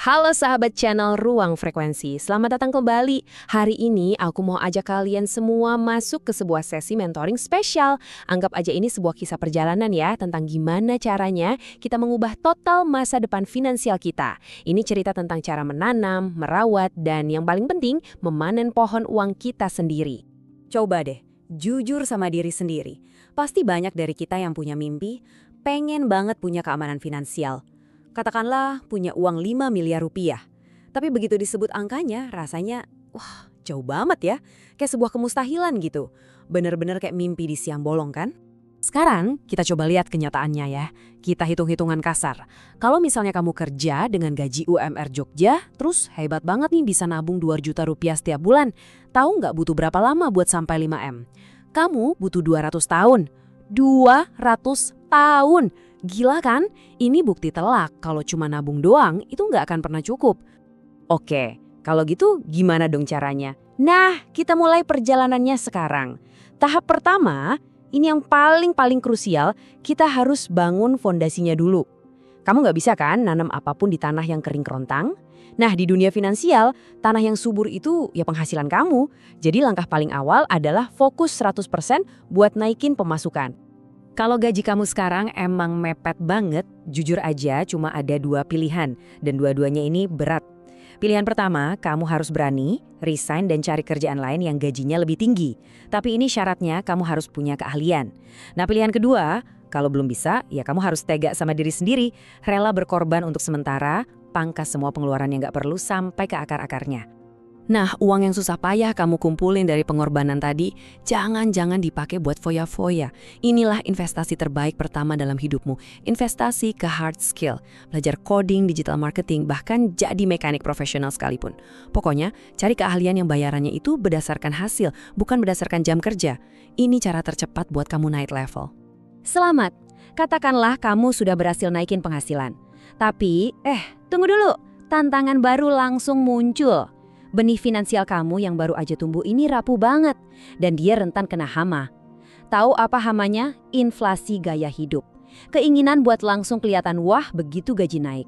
Halo sahabat channel Ruang Frekuensi, selamat datang kembali. Hari ini aku mau ajak kalian semua masuk ke sebuah sesi mentoring spesial. Anggap aja ini sebuah kisah perjalanan ya, tentang gimana caranya kita mengubah total masa depan finansial kita. Ini cerita tentang cara menanam, merawat, dan yang paling penting, memanen pohon uang kita sendiri. Coba deh, jujur sama diri sendiri. Pasti banyak dari kita yang punya mimpi, pengen banget punya keamanan finansial. Katakanlah punya uang 5 miliar rupiah. Tapi begitu disebut angkanya, rasanya, wah jauh banget ya. Kayak sebuah kemustahilan gitu. Bener-bener kayak mimpi di siang bolong kan? Sekarang kita coba lihat kenyataannya ya. Kita hitung-hitungan kasar. Kalau misalnya kamu kerja dengan gaji UMR Jogja, terus hebat banget nih bisa nabung 2 juta rupiah setiap bulan. Tahu nggak butuh berapa lama buat sampai 5M? Kamu butuh 200 tahun. 200 tahun! Gila kan? Ini bukti telak kalau cuma nabung doang itu nggak akan pernah cukup. Oke, kalau gitu gimana dong caranya? Nah, kita mulai perjalanannya sekarang. Tahap pertama, ini yang paling krusial, kita harus bangun fondasinya dulu. Kamu nggak bisa kan nanam apapun di tanah yang kering kerontang? Nah, di dunia finansial, tanah yang subur itu ya penghasilan kamu. Jadi langkah paling awal adalah fokus 100% buat naikin pemasukan. Kalau gaji kamu sekarang emang mepet banget, jujur aja cuma ada 2 pilihan, dan dua-duanya ini berat. Pilihan pertama, kamu harus berani, resign dan cari kerjaan lain yang gajinya lebih tinggi. Tapi ini syaratnya kamu harus punya keahlian. Nah, pilihan kedua, kalau belum bisa, ya kamu harus tega sama diri sendiri, rela berkorban untuk sementara, pangkas semua pengeluaran yang gak perlu sampai ke akar-akarnya. Nah, uang yang susah payah kamu kumpulin dari pengorbanan tadi, jangan dipakai buat foya-foya. Inilah investasi terbaik pertama dalam hidupmu. Investasi ke hard skill, belajar coding, digital marketing, bahkan jadi mekanik profesional sekalipun. Pokoknya, cari keahlian yang bayarannya itu berdasarkan hasil, bukan berdasarkan jam kerja. Ini cara tercepat buat kamu naik level. Selamat, katakanlah kamu sudah berhasil naikin penghasilan. Tapi, tunggu dulu, tantangan baru langsung muncul. Benih finansial kamu yang baru aja tumbuh ini rapuh banget, dan dia rentan kena hama. Tahu apa hamanya? Inflasi gaya hidup. Keinginan buat langsung kelihatan wah begitu gaji naik.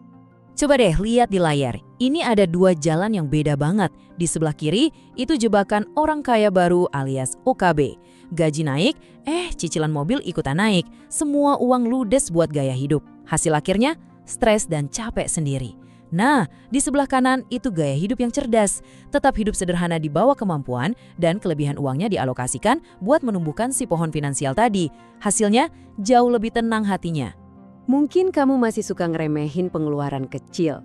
Coba deh lihat di layar, ini ada 2 jalan yang beda banget. Di sebelah kiri, itu jebakan orang kaya baru alias OKB. Gaji naik, cicilan mobil ikutan naik. Semua uang ludes buat gaya hidup. Hasil akhirnya, stres dan capek sendiri. Nah, di sebelah kanan itu gaya hidup yang cerdas. Tetap hidup sederhana di bawah kemampuan dan kelebihan uangnya dialokasikan buat menumbuhkan si pohon finansial tadi. Hasilnya jauh lebih tenang hatinya. Mungkin kamu masih suka ngeremehin pengeluaran kecil.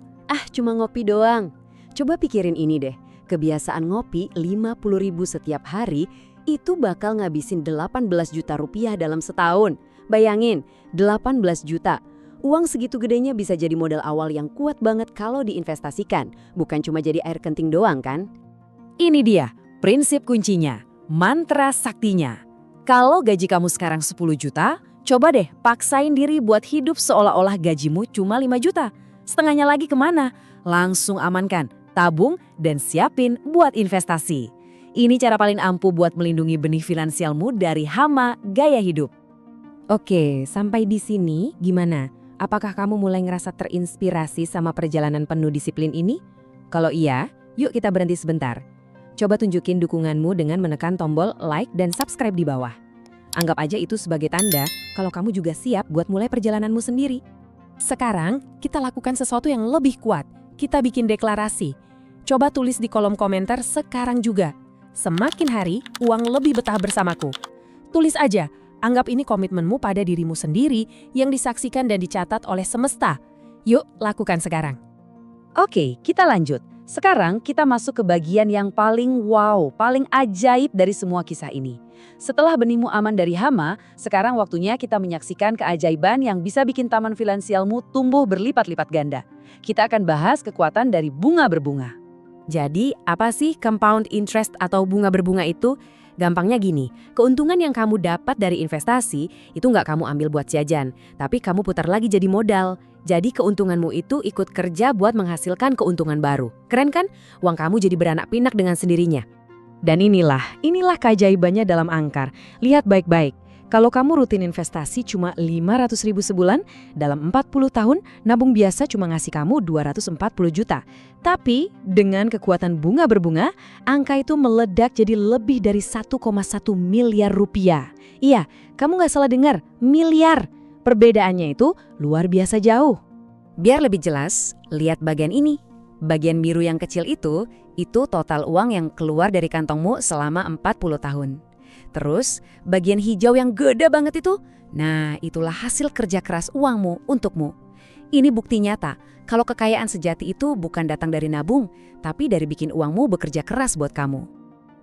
Cuma ngopi doang. Coba pikirin ini deh. Kebiasaan ngopi 50.000 setiap hari itu bakal ngabisin 18 juta rupiah dalam setahun. Bayangin, 18 juta. Uang segitu gedenya bisa jadi modal awal yang kuat banget kalau diinvestasikan. Bukan cuma jadi air kenting doang kan? Ini dia, prinsip kuncinya, mantra saktinya. Kalau gaji kamu sekarang 10 juta, coba deh paksain diri buat hidup seolah-olah gajimu cuma 5 juta. Setengahnya lagi kemana? Langsung amankan, tabung, dan siapin buat investasi. Ini cara paling ampuh buat melindungi benih finansialmu dari hama gaya hidup. Oke, sampai di sini gimana? Apakah kamu mulai ngerasa terinspirasi sama perjalanan penuh disiplin ini? Kalau iya, yuk kita berhenti sebentar. Coba tunjukin dukunganmu dengan menekan tombol like dan subscribe di bawah. Anggap aja itu sebagai tanda kalau kamu juga siap buat mulai perjalananmu sendiri. Sekarang, kita lakukan sesuatu yang lebih kuat. Kita bikin deklarasi. Coba tulis di kolom komentar sekarang juga. Semakin hari, uang lebih betah bersamaku. Tulis aja. Anggap ini komitmenmu pada dirimu sendiri yang disaksikan dan dicatat oleh semesta. Yuk, lakukan sekarang. Oke, kita lanjut. Sekarang kita masuk ke bagian yang paling wow, paling ajaib dari semua kisah ini. Setelah benihmu aman dari hama, sekarang waktunya kita menyaksikan keajaiban yang bisa bikin taman finansialmu tumbuh berlipat-lipat ganda. Kita akan bahas kekuatan dari bunga berbunga. Jadi, apa sih compound interest atau bunga berbunga itu? Gampangnya gini, keuntungan yang kamu dapat dari investasi itu nggak kamu ambil buat jajan, tapi kamu putar lagi jadi modal. Jadi keuntunganmu itu ikut kerja buat menghasilkan keuntungan baru. Keren kan? Uang kamu jadi beranak pinak dengan sendirinya. Dan inilah keajaibannya dalam angkar. Lihat baik-baik. Kalau kamu rutin investasi cuma 500.000 sebulan, dalam 40 tahun, nabung biasa cuma ngasih kamu 240 juta. Tapi, dengan kekuatan bunga berbunga, angka itu meledak jadi lebih dari 1,1 miliar rupiah. Iya, kamu nggak salah dengar, miliar. Perbedaannya itu luar biasa jauh. Biar lebih jelas, lihat bagian ini. Bagian biru yang kecil itu total uang yang keluar dari kantongmu selama 40 tahun. Terus, bagian hijau yang gede banget itu, nah itulah hasil kerja keras uangmu untukmu. Ini bukti nyata kalau kekayaan sejati itu bukan datang dari nabung, tapi dari bikin uangmu bekerja keras buat kamu.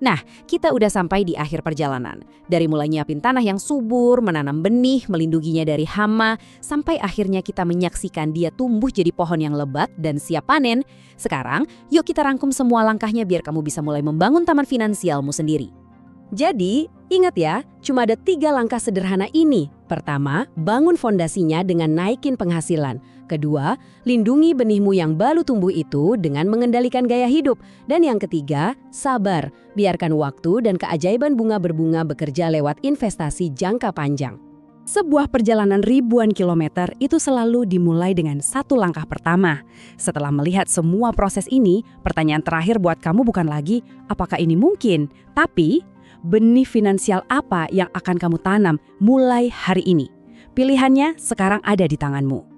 Nah, kita udah sampai di akhir perjalanan. Dari mulai nyiapin tanah yang subur, menanam benih, melindunginya dari hama, sampai akhirnya kita menyaksikan dia tumbuh jadi pohon yang lebat dan siap panen. Sekarang, yuk kita rangkum semua langkahnya biar kamu bisa mulai membangun taman finansialmu sendiri. Jadi, ingat ya, cuma ada 3 langkah sederhana ini. Pertama, bangun fondasinya dengan naikin penghasilan. Kedua, lindungi benihmu yang baru tumbuh itu dengan mengendalikan gaya hidup. Dan yang ketiga, sabar. Biarkan waktu dan keajaiban bunga berbunga bekerja lewat investasi jangka panjang. Sebuah perjalanan ribuan kilometer itu selalu dimulai dengan 1 langkah pertama. Setelah melihat semua proses ini, pertanyaan terakhir buat kamu bukan lagi, apakah ini mungkin? Tapi, benih finansial apa yang akan kamu tanam mulai hari ini? Pilihannya sekarang ada di tanganmu.